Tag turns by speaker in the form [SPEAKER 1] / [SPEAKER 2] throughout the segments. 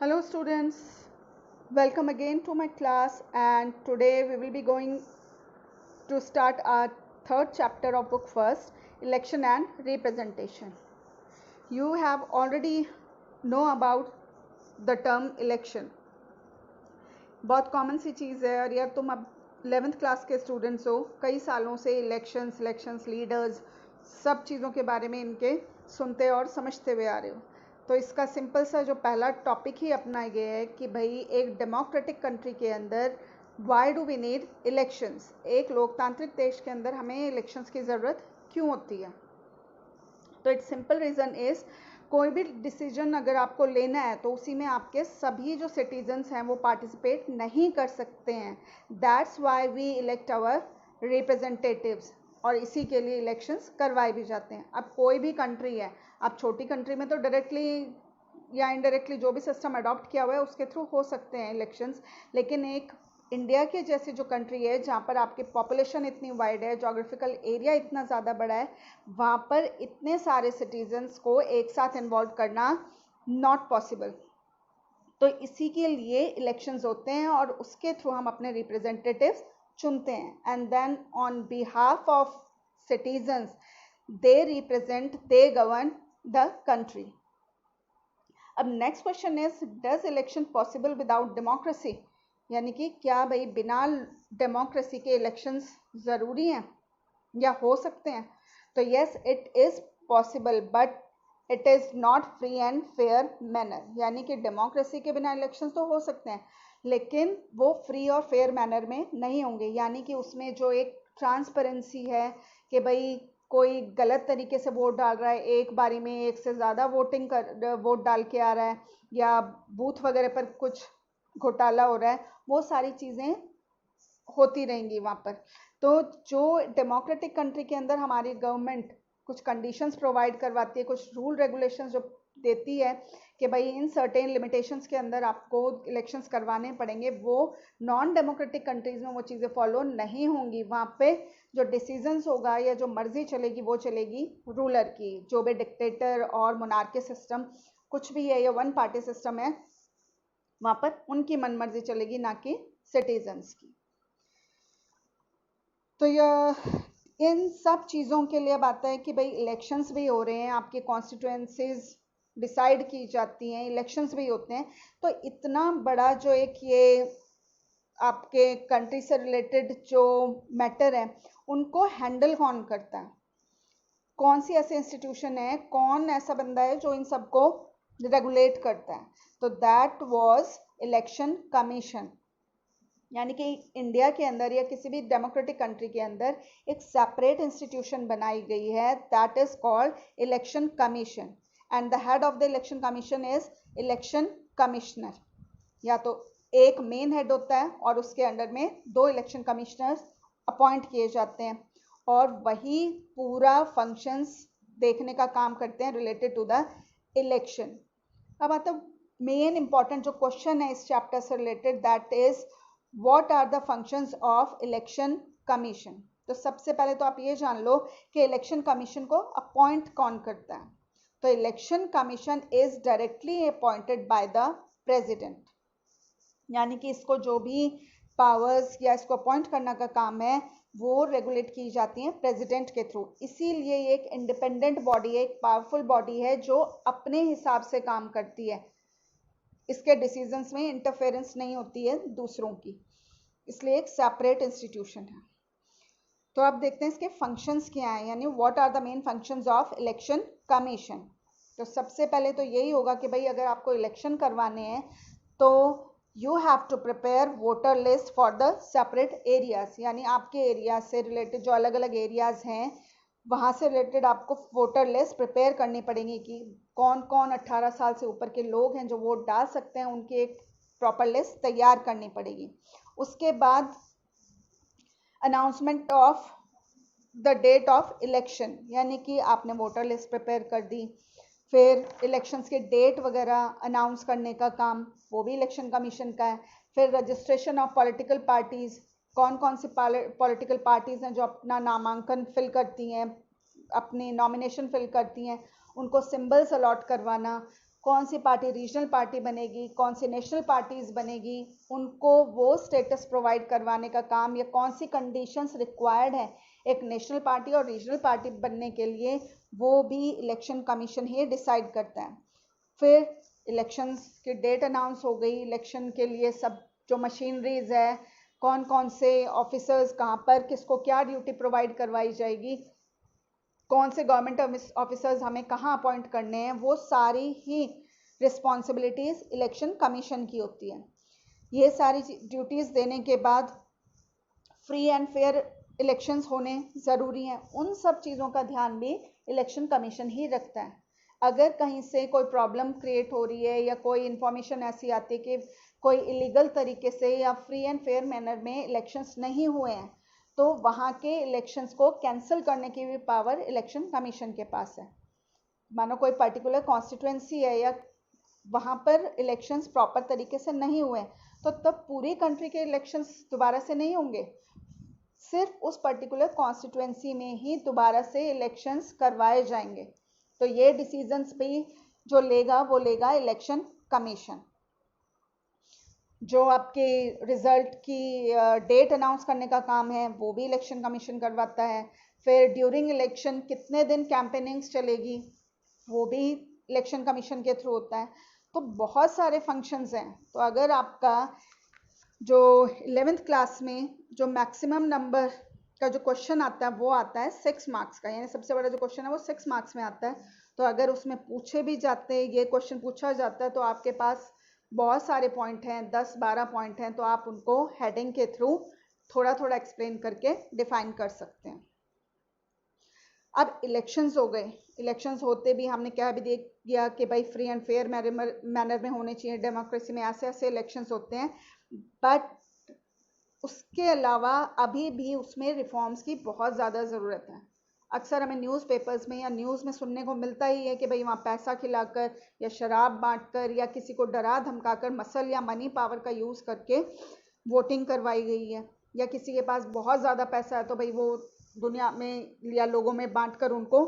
[SPEAKER 1] Hello students, welcome again to my class, and today we will be going to start our third chapter of book first, election and representation. You have already know about the term election. बहुत common सी चीज़ है और यार तुम अब 11th class के students हो, कई सालों से इलेक्शंस लीडर्स सब चीज़ों के बारे में इनके सुनते और समझते हुए आ रहे हो। तो इसका सिंपल सा जो पहला टॉपिक ही अपनाया गया है कि भाई एक डेमोक्रेटिक कंट्री के अंदर why do we need elections, एक लोकतांत्रिक देश के अंदर हमें इलेक्शंस की ज़रूरत क्यों होती है। तो इट्स सिंपल रीज़न इज़ कोई भी डिसीजन अगर आपको लेना है तो उसी में आपके सभी जो सिटीजन्स हैं वो पार्टिसिपेट नहीं कर सकते हैं। That's why we elect our representatives, और इसी के लिए इलेक्शंस करवाए भी जाते हैं। अब कोई भी कंट्री है, अब छोटी कंट्री में तो डायरेक्टली या इनडायरेक्टली जो भी सिस्टम अडॉप्ट किया हुआ है उसके थ्रू हो सकते हैं इलेक्शंस, लेकिन एक इंडिया के जैसी जो कंट्री है जहाँ पर आपकी पॉपुलेशन इतनी वाइड है, जोग्राफिकल एरिया इतना ज़्यादा बड़ा है, वहाँ पर इतने सारे सिटीजन्स को एक साथ इन्वॉल्व करना नॉट पॉसिबल। तो इसी के लिए इलेक्शंस होते हैं और उसके थ्रू हम अपने रिप्रेजेंटेटिव्स चुनते हैं, and then on behalf of citizens they represent, they govern the country. अब next question is, does election possible without democracy, यानी कि क्या भाई बिना डेमोक्रेसी के इलेक्शंस ज़रूरी हैं या हो सकते हैं। तो yes, it is possible but it is not free and fair manner, यानी कि डेमोक्रेसी के बिना इलेक्शंस तो हो सकते हैं लेकिन वो फ्री और फेयर मैनर में नहीं होंगे, यानी कि उसमें जो एक ट्रांसपेरेंसी है कि भाई कोई गलत तरीके से वोट डाल रहा है, एक बारी में एक से ज़्यादा वोट डाल के आ रहा है, या बूथ वगैरह पर कुछ घोटाला हो रहा है, वो सारी चीज़ें होती रहेंगी वहाँ पर। तो जो डेमोक्रेटिक कंट्री के अंदर हमारी गवर्नमेंट कुछ कंडीशंस प्रोवाइड करवाती है, कुछ रूल रेगुलेशंस जो देती है कि भाई इन सर्टेन लिमिटेशंस के अंदर आपको इलेक्शंस करवाने पड़ेंगे, वो नॉन डेमोक्रेटिक कंट्रीज़ में वो चीज़ें फॉलो नहीं होंगी। वहाँ पे जो डिसीजंस होगा या जो मर्जी चलेगी वो चलेगी रूलर की। जो भी डिक्टेटर और मोनार्की सिस्टम कुछ भी है या वन पार्टी सिस्टम है, वहाँ पर उनकी मनमर्जी चलेगी, ना कि सिटीजन्स की। तो यह इन सब चीज़ों के लिए बात है कि भाई इलेक्शंस भी हो रहे हैं, आपके कॉन्स्टिट्यूएंसीज डिसाइड की जाती हैं, इलेक्शंस भी होते हैं। तो इतना बड़ा जो एक ये आपके कंट्री से रिलेटेड जो मैटर है उनको हैंडल कौन करता है, कौन सी ऐसी इंस्टीट्यूशन है, कौन ऐसा बंदा है जो इन सबको रेगुलेट करता है। तो दैट वाज इलेक्शन कमीशन, यानी कि इंडिया के अंदर या किसी भी डेमोक्रेटिक कंट्री के अंदर एक सेपरेट इंस्टीट्यूशन बनाई गई है, that is called election commission, and the head of the election commission is election commissioner. या तो एक मेन हेड होता है और उसके अंडर में 2 इलेक्शन कमिश्नर्स अपॉइंट किए जाते हैं और वही पूरा फंक्शंस देखने का काम करते हैं रिलेटेड टू द इलेक्शन। अब आता मेन इंपॉर्टेंट जो क्वेश्चन है इस चैप्टर से related, that is what are the functions of election commission. तो सबसे पहले तो आप ये जान लो कि इलेक्शन कमीशन को अपॉइंट कौन करता है। तो election commission is directly appointed by the president, यानी कि इसको जो भी पावर्स या इसको अपॉइंट करने का काम है वो रेगुलेट की जाती हैं प्रेसिडेंट के थ्रू। इसीलिए ये एक इंडिपेंडेंट बॉडी है, एक पावरफुल बॉडी है जो अपने हिसाब से काम करती है, इसके डिसीजंस में इंटरफेरेंस नहीं होती है दूसरों की, इसलिए एक सेपरेट इंस्टीट्यूशन है। तो अब देखते हैं इसके फंक्शंस क्या हैं, यानी what are the main functions of election commission. तो सबसे पहले तो यही होगा कि भाई अगर आपको इलेक्शन करवाने हैं तो you have to prepare voter list for the separate areas, यानी आपके एरिया से रिलेटेड जो अलग अलग एरियाज हैं वहाँ से रिलेटेड आपको वोटर लिस्ट प्रिपेयर करनी पड़ेगी कि कौन कौन 18 साल से ऊपर के लोग हैं जो वोट डाल सकते हैं, उनकी एक प्रॉपर लिस्ट तैयार करनी पड़ेगी। उसके बाद announcement of the date of election, यानी कि आपने वोटर लिस्ट प्रिपेयर कर दी, फिर इलेक्शंस के डेट वगैरह अनाउंस करने का काम वो भी इलेक्शन कमीशन का है। फिर रजिस्ट्रेशन ऑफ पॉलिटिकल पार्टीज़, कौन कौन सी पॉलिटिकल पार्टीज़ हैं जो अपना नामांकन फिल करती हैं, अपनी नॉमिनेशन फिल करती हैं, उनको सिंबल्स अलॉट करवाना, कौन सी पार्टी रीजनल पार्टी बनेगी, कौन सी नेशनल पार्टीज बनेगी, उनको वो स्टेटस प्रोवाइड करवाने का काम या कौन सी कंडीशंस रिक्वायर्ड है एक नेशनल पार्टी और रीजनल पार्टी बनने के लिए, वो भी इलेक्शन कमीशन ही डिसाइड करता है। फिर इलेक्शंस की डेट अनाउंस हो गई, इलेक्शन के लिए सब जो मशीनरीज है, कौन कौन से ऑफिसर्स कहाँ पर किसको क्या ड्यूटी प्रोवाइड करवाई जाएगी, कौन से गवर्नमेंट ऑफिसर्स हमें कहाँ अपॉइंट करने हैं, वो सारी ही रिस्पॉन्सिबिलिटीज इलेक्शन कमीशन की होती है। ये सारी ड्यूटीज देने के बाद फ्री एंड फेयर इलेक्शंस होने ज़रूरी हैं, उन सब चीज़ों का ध्यान भी इलेक्शन कमीशन ही रखता है। अगर कहीं से कोई प्रॉब्लम क्रिएट हो रही है या कोई इन्फॉर्मेशन ऐसी आती है कि कोई इलीगल तरीके से या फ्री एंड फेयर मैनर में इलेक्शंस नहीं हुए हैं, तो वहाँ के इलेक्शंस को कैंसिल करने की भी पावर इलेक्शन कमीशन के पास है। मानो कोई पर्टिकुलर कॉन्स्टिट्यूएंसी है या वहाँ पर इलेक्शंस प्रॉपर तरीके से नहीं हुए, तो तब पूरी कंट्री के इलेक्शंस दोबारा से नहीं होंगे, सिर्फ उस पर्टिकुलर कॉन्स्टिट्यूएंसी में ही दोबारा से इलेक्शंस करवाए जाएंगे। तो ये डिसीजंस भी जो लेगा वो लेगा इलेक्शन कमीशन। जो आपके रिजल्ट की डेट अनाउंस करने का काम है वो भी इलेक्शन कमीशन करवाता है। फिर ड्यूरिंग इलेक्शन कितने दिन कैंपेनिंग्स चलेगी वो भी इलेक्शन कमीशन के थ्रू होता है। तो बहुत सारे फंक्शंस हैं। तो अगर आपका जो 11th क्लास में जो मैक्सिमम नंबर का जो क्वेश्चन आता है वो आता है 6 मार्क्स का, यानी सबसे बड़ा जो क्वेश्चन है वो 6 मार्क्स में आता है। तो अगर उसमें पूछे भी जाते हैं, ये क्वेश्चन पूछा जाता है, तो आपके पास बहुत सारे पॉइंट हैं, 10-12 पॉइंट हैं, तो आप उनको हेडिंग के थ्रू थोड़ा थोड़ा एक्सप्लेन करके डिफाइन कर सकते हैं। अब इलेक्शंस हो गए, इलेक्शंस होते भी हमने क्या भी देख गया कि भाई फ्री एंड फेयर मैनर में होने चाहिए, डेमोक्रेसी में ऐसे ऐसे इलेक्शंस होते हैं, बट उसके अलावा अभी भी उसमें रिफॉर्म्स की बहुत ज़्यादा ज़रूरत है। अक्सर हमें न्यूज़पेपर्स में या न्यूज़ में सुनने को मिलता ही है कि भाई वहाँ पैसा खिलाकर या शराब बांटकर या किसी को डरा धमकाकर मसल या मनी पावर का यूज़ करके वोटिंग करवाई गई है, या किसी के पास बहुत ज़्यादा पैसा है तो भाई वो दुनिया में या लोगों में बांटकर उनको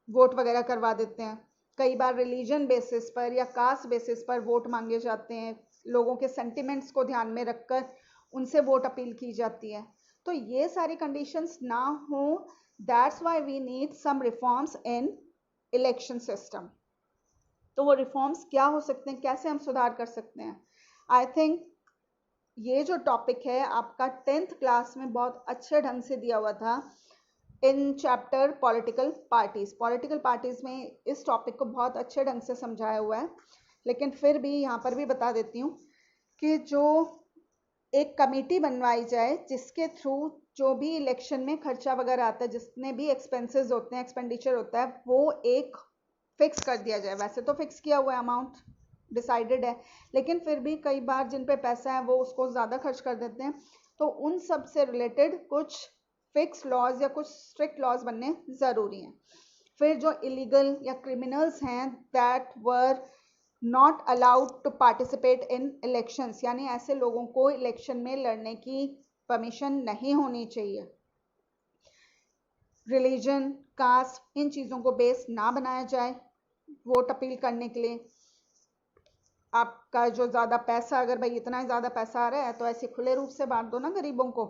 [SPEAKER 1] वोट वगैरह करवा देते हैं। कई बार रिलीजन बेसिस पर या कास्ट बेसिस पर वोट मांगे जाते हैं, लोगों के सेंटिमेंट्स को ध्यान में रखकर उनसे वोट अपील की जाती है। तो ये सारी कंडीशंस ना हो, that's why we need some reforms in election system. तो वो रिफॉर्म्स क्या हो सकते हैं, कैसे हम सुधार कर सकते हैं? आई थिंक ये जो टॉपिक है आपका 10th क्लास में बहुत अच्छे ढंग से दिया हुआ था in chapter political parties. Political parties में इस टॉपिक को बहुत अच्छे ढंग से समझाया हुआ है, लेकिन फिर भी यहाँ पर भी बता देती हूँ कि जो एक कमेटी बनवाई जाए जिसके थ्रू जो भी इलेक्शन में खर्चा वगैरह आता है, जितने भी एक्सपेंसेस होते हैं, एक्सपेंडिचर होता है, वो एक फिक्स कर दिया जाए। वैसे तो फिक्स किया हुआ अमाउंट डिसाइडेड है, लेकिन फिर भी कई बार जिन पे पैसा है वो उसको ज़्यादा खर्च कर देते हैं, तो उन सब से रिलेटेड कुछ फिक्स लॉज या कुछ स्ट्रिक्ट लॉज बनने ज़रूरी हैं। फिर जो इलीगल या क्रिमिनल्स हैं that were not allowed to participate in elections, यानी ऐसे लोगों को इलेक्शन में लड़ने की परमिशन नहीं होनी चाहिए। रिलीजन, कास्ट, इन चीज़ों को बेस ना बनाया जाए वोट अपील करने के लिए। आपका जो ज़्यादा पैसा, अगर भाई इतना ज़्यादा पैसा आ रहा है तो ऐसे खुले रूप से बांट दो ना गरीबों को,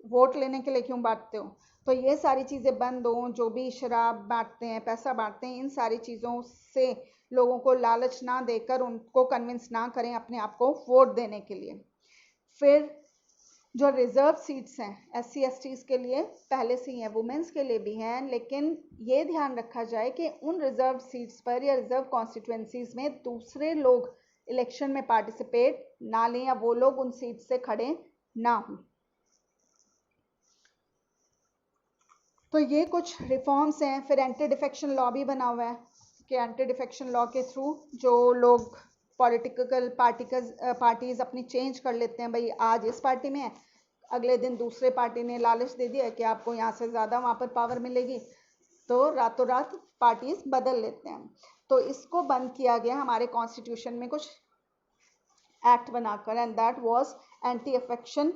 [SPEAKER 1] वोट लेने के लिए क्यों बांटते हो? तो ये सारी चीज़ें बंद हो। जो भी शराब बांटते हैं, पैसा बांटते हैं, इन सारी चीज़ों से लोगों को लालच ना देकर उनको कन्विंस ना करें अपने आप को वोट देने के लिए। फिर जो रिजर्व सीट्स हैं SC STs के लिए पहले से ही हैं, वुमेन्स के लिए भी हैं, लेकिन ये ध्यान रखा जाए कि उन रिजर्व सीट्स पर या रिजर्व कॉन्स्टिट्यूएंसीज में दूसरे लोग इलेक्शन में पार्टिसिपेट ना लें या वो लोग उन सीट से खड़े ना हों। तो ये कुछ रिफॉर्म्स हैं। फिर एंटी डिफेक्शन लॉ भी बना हुआ है कि एंटी डिफेक्शन लॉ के थ्रू जो लोग पॉलिटिकल पार्टीज अपनी चेंज कर लेते हैं, भाई आज इस पार्टी में है, अगले दिन दूसरे पार्टी ने लालच दे दिया कि आपको यहाँ से ज़्यादा वहाँ पर पावर मिलेगी, तो रातों रात पार्टीज बदल लेते हैं। तो इसको बंद किया गया हमारे कॉन्स्टिट्यूशन में कुछ एक्ट बनाकर, and that was anti defection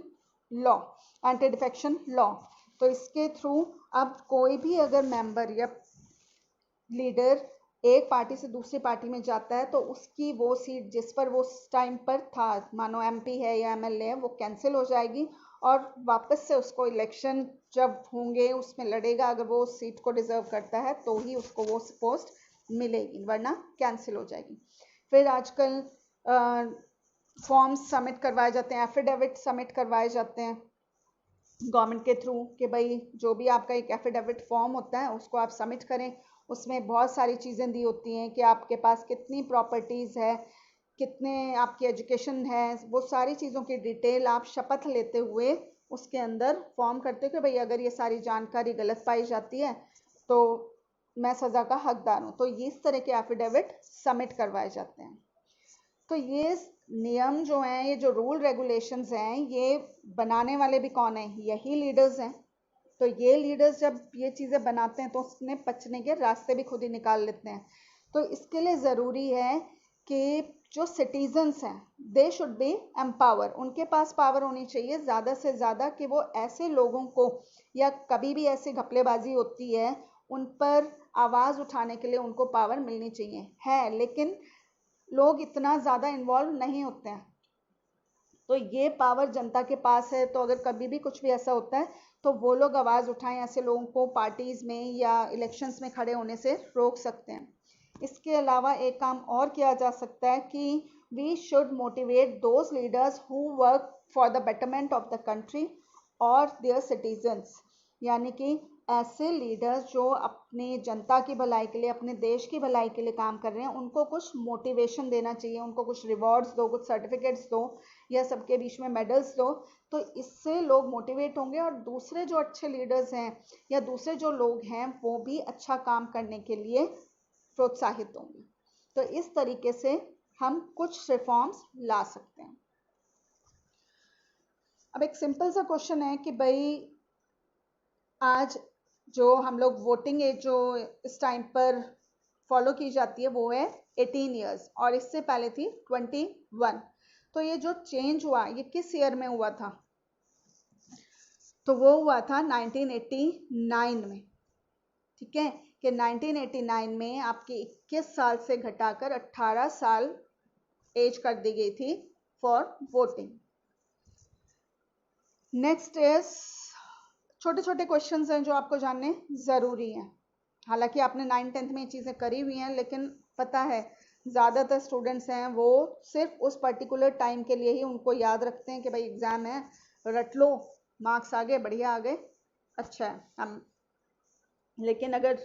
[SPEAKER 1] law. तो इसके थ्रू अब कोई भी अगर मेंबर या लीडर एक पार्टी से दूसरी पार्टी में जाता है तो उसकी वो सीट जिस पर वो उस टाइम पर था, मानो एमपी है या एमएलए है, वो कैंसिल हो जाएगी और वापस से उसको इलेक्शन जब होंगे उसमें लड़ेगा। अगर वो उस सीट को डिजर्व करता है तो ही उसको वो पोस्ट मिलेगी, वरना कैंसिल हो जाएगी। फिर आजकल फॉर्म्स सबमिट करवाए जाते हैं, एफिडेविट सबमिट करवाए जाते हैं गवर्नमेंट के थ्रू कि भाई जो भी आपका एक एफिडेविट फॉर्म होता है उसको आप सबमिट करें। उसमें बहुत सारी चीज़ें दी होती हैं कि आपके पास कितनी प्रॉपर्टीज़ है, कितने आपकी एजुकेशन है, वो सारी चीज़ों की डिटेल आप शपथ लेते हुए उसके अंदर फॉर्म करते हो कि भाई अगर ये सारी जानकारी गलत पाई जाती है तो मैं सज़ा का हकदार हूँ। तो इस तरह के एफिडेविट सबमिट करवाए जाते हैं। तो ये नियम जो हैं, ये जो रूल रेगुलेशंस हैं, ये बनाने वाले भी कौन हैं? यही लीडर्स हैं। तो ये लीडर्स जब ये चीज़ें बनाते हैं तो उसने बचने के रास्ते भी खुद ही निकाल लेते हैं। तो इसके लिए ज़रूरी है कि जो सिटीजन्स हैं दे शुड बी एम्पावर, उनके पास पावर होनी चाहिए ज़्यादा से ज़्यादा कि वो ऐसे लोगों को, या कभी भी ऐसी घपलेबाजी होती है उन पर आवाज़ उठाने के लिए उनको पावर मिलनी चाहिए है, लेकिन लोग इतना ज़्यादा इन्वॉल्व नहीं होते हैं। तो ये पावर जनता के पास है, तो अगर कभी भी कुछ भी ऐसा होता है तो वो लोग आवाज़ उठाएं, ऐसे लोगों को पार्टीज़ में या इलेक्शंस में खड़े होने से रोक सकते हैं। इसके अलावा एक काम और किया जा सकता है कि we should motivate those leaders who work for the betterment of the country और देयर सिटीजन्स, यानी कि ऐसे लीडर्स जो अपने जनता की भलाई के लिए, अपने देश की भलाई के लिए काम कर रहे हैं, उनको कुछ मोटिवेशन देना चाहिए, उनको कुछ रिवॉर्ड्स दो, कुछ सर्टिफिकेट्स दो या सबके बीच में मेडल्स दो। तो इससे लोग मोटिवेट होंगे और दूसरे जो अच्छे लीडर्स हैं या दूसरे जो लोग हैं वो भी अच्छा काम करने के लिए प्रोत्साहित होंगे। तो इस तरीके से हम कुछ रिफॉर्म्स ला सकते हैं। अब एक सिंपल सा क्वेश्चन है कि भाई आज जो हम लोग वोटिंग एज जो इस टाइम पर फॉलो की जाती है वो है 18 ईयर्स और इससे पहले थी 21। तो ये जो चेंज हुआ ये किस ईयर में हुआ था? तो वो हुआ था 1989 में। ठीक है कि 1989 में आपकी 21 साल से घटाकर 18 साल एज कर दी गई थी फॉर वोटिंग। नेक्स्ट इज छोटे छोटे क्वेश्चंस हैं जो आपको जानने ज़रूरी हैं। हालांकि आपने 9th-10th में ये चीज़ें करी हुई हैं, लेकिन पता है ज़्यादातर स्टूडेंट्स हैं वो सिर्फ उस पर्टिकुलर टाइम के लिए ही उनको याद रखते हैं कि भाई एग्ज़ाम है, रट लो, मार्क्स आ गए, बढ़िया आ गए, अच्छा है हम। लेकिन अगर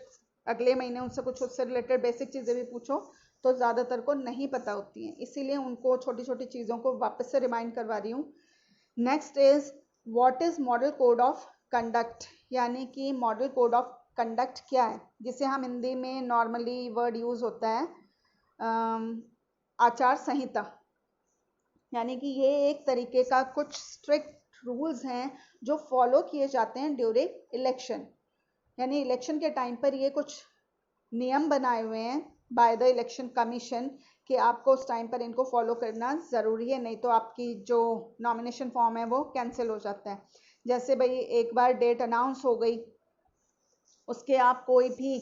[SPEAKER 1] अगले महीने उनसे कुछ उससे रिलेटेड बेसिक चीज़ें भी पूछो तो ज़्यादातर को नहीं पता होती हैं, इसीलिए उनको छोटी छोटी चीज़ों को वापस से रिमाइंड करवा रही हूँ। Next is what is model code of conduct, यानी कि मॉडल कोड ऑफ कंडक्ट क्या है, जिसे हम हिंदी में नॉर्मली वर्ड यूज़ होता है आचार संहिता। यानी कि ये एक तरीके का कुछ स्ट्रिक्ट रूल्स हैं जो फॉलो किए जाते हैं ड्यूरिंग इलेक्शन। यानी इलेक्शन के टाइम पर ये कुछ नियम बनाए हुए हैं बाय द इलेक्शन कमीशन कि आपको उस टाइम पर इनको फॉलो करना ज़रूरी है, नहीं तो आपकी जो नॉमिनेशन फॉर्म है वो कैंसिल हो जाता है। जैसे भाई एक बार डेट अनाउंस हो गई, उसके आप कोई भी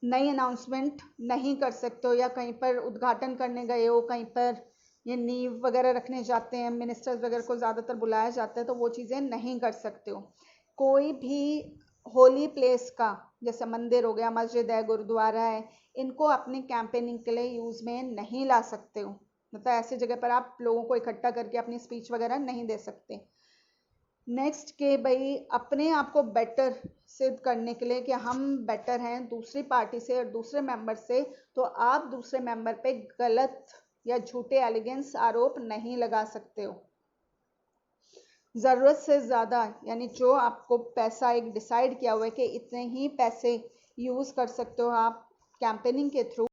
[SPEAKER 1] नई अनाउंसमेंट नहीं कर सकते हो, या कहीं पर उद्घाटन करने गए हो, कहीं पर ये नींव वगैरह रखने जाते हैं, मिनिस्टर्स वगैरह को ज़्यादातर बुलाया जाता है, तो वो चीज़ें नहीं कर सकते हो। कोई भी होली प्लेस का, जैसे मंदिर हो गया, मस्जिद है, गुरुद्वारा है, इनको अपनी कैंपेनिंग के लिए यूज़ में नहीं ला सकते हो। मतलब ऐसी जगह पर आप लोगों को इकट्ठा करके अपनी स्पीच वगैरह नहीं दे सकते। नेक्स्ट के भाई अपने आप को बेटर सिद्ध करने के लिए कि हम बेटर हैं दूसरी पार्टी से और दूसरे मेंबर से, तो आप दूसरे मेंबर पे गलत या झूठे एलिगेंस आरोप नहीं लगा सकते हो। ज़रूरत से ज़्यादा, यानी जो आपको पैसा एक डिसाइड किया हुआ है कि इतने ही पैसे यूज़ कर सकते हो आप कैंपेनिंग के थ्रू,